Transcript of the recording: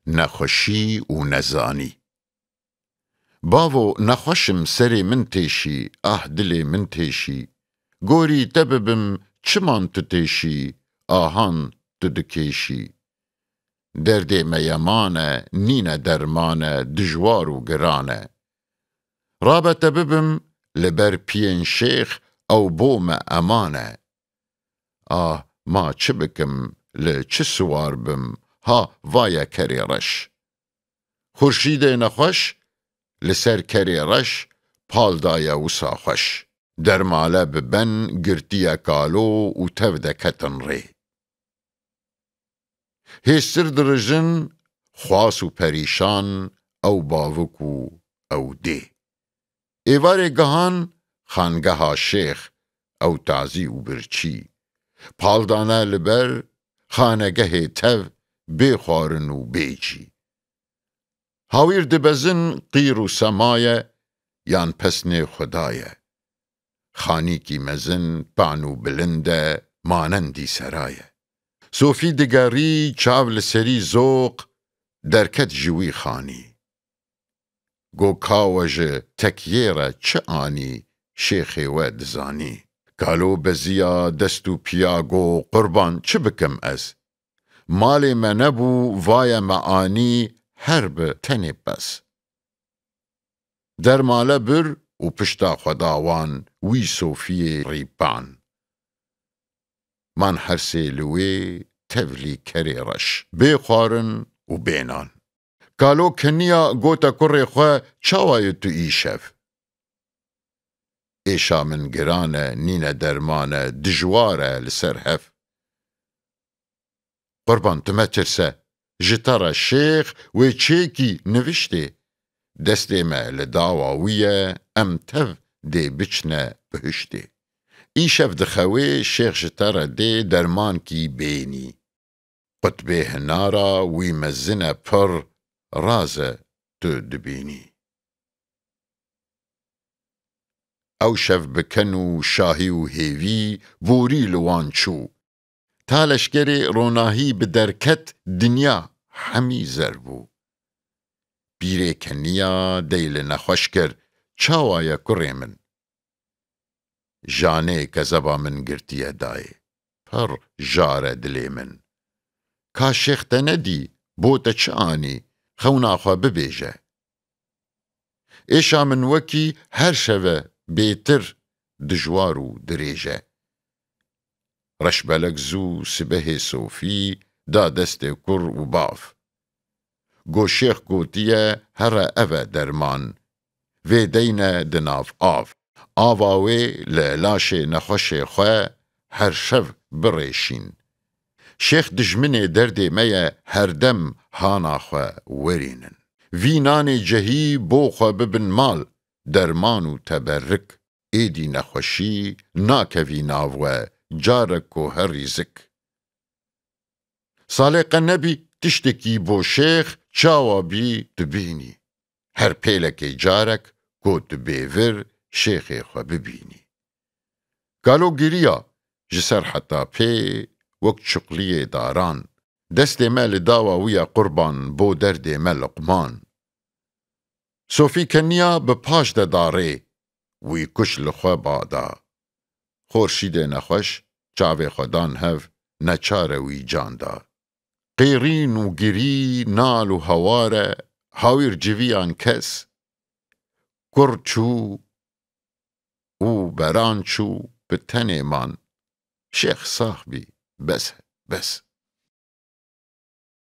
نەخۆشی و نەزانی. باوۆ نەخۆشم سەرێ من تێشی، دلێ من تێشی، گۆری تە ببم چمان تو تێشی، ئاهان تو دکێشی. دەردێ مەیەمانە، نینە دەرمانە، دژوار و گرانە. رابەتە ببم لەبەر پیێن شێخ ئەو بۆمە ئەمانە. ما چ بکەم لە چ سوار بم، vایە کەرێ ڕەش. خورشیدێ نەخۆش لەسەر کەرێ ڕەش، پاڵدایە وسا خۆش. دەرمالە ببەن گرتیە کالۆ و تەو دەکەتن ڕێ. هێزتر درژن خواس و پەریشان، ئەو باوک و ئەو دێ. ئێوارێ گەهان خانگەها شێخ، ئەو تازی و برچی. پاڵدانە لەبەر خانەگەهێ تەو، بێ خواردن و بێجی. هاویر دبەزن قیر و سەمایە، یان پەسنێ خودایە. خانیکی مەزن پان و بلندە، مانەندی سەرایە. سۆفی دگەڕی چاو لەسەری زۆق، دەرکەت ژووی خانی. گۆ کاوەژە تەکیێرە چ ئانی، شێخێوە دزانی. کالۆ بەزیە دەست و پیاگۆ، قوربان چ بکەم ئەز؟ مالێ مە نەبوو vایە مە ئانی، هەر بە تەنێ بەس. دەرمالە بر و پشتا خوداوان، وی سۆفیێ ڕیپان. مان هەرسێ لوێ تەولی کەرێ ڕەش، بێ خواردن و بێنان. کالۆ کەنیە گۆتە کوڕێ خۆ، چاوایە تو ئیشەv؟ ئێشا من گرانە، نینە دەرمانە، دژوارە لەسەر هەv. قوربان تو مەترسە، ji te re şêx wê çêkî niviştê. Destê me li dawa wî ye, em tev dê biçne bihiştê. Îşev dixewê, şêx ji te re dê dermankî bênî. Qutbê hinara wî mezin e pir, raz e tu dibînî. Ew şev bi ken û şahî û hêvî, borî li wan çû. تا لەشکرێ ڕۆناهی bi derket, dinya hemî zer bû. Pîrê keniya dey li nexweş kir, çawa kurê min? Janê kezeba min girtiye dayê, pir jar e dilê min. Ka şêx te nedî, bo te çi anî, xewna xwe bibêje. Êşa min wekî her şeve bêtir, dijwar û dirêje. Reşbelek zû sibehê Sofî, da destê kur û bav. Got şêx gotiye here ev e derman, vê deyne di nav av. Ava wê li laşê nexweşê xwe, her şev birêşîn. Şêx dijminê derdê me ye, herdem hana xwe werînin. Vî nanê cehî bo xwe bibin mal, derman û teberrik. Êdî nexweşî nakevî nav we, carek ku herî zik. Salê qe nebî tiştekî bo şêx, çawa bî tu bînî. Her pêlekê carek ku tu bêvir, şêxê xwe bibînî. Kalo giriya ji ser hetapê, wek çuqliyê daran. Destê me li dawa wî ye qurban, bo derdê me Luqman. Sofî keniya bi paş de darê, wî kuş li xwe bada. Xorşîdê nexweş, çavê xwe dan hev, neçare wî can da. Qêrîn û girî, nal û hewar e, hawîr civiyan kes. Kur çû û beran çû bi tenê man. Şêx sax bî, bes e, bes.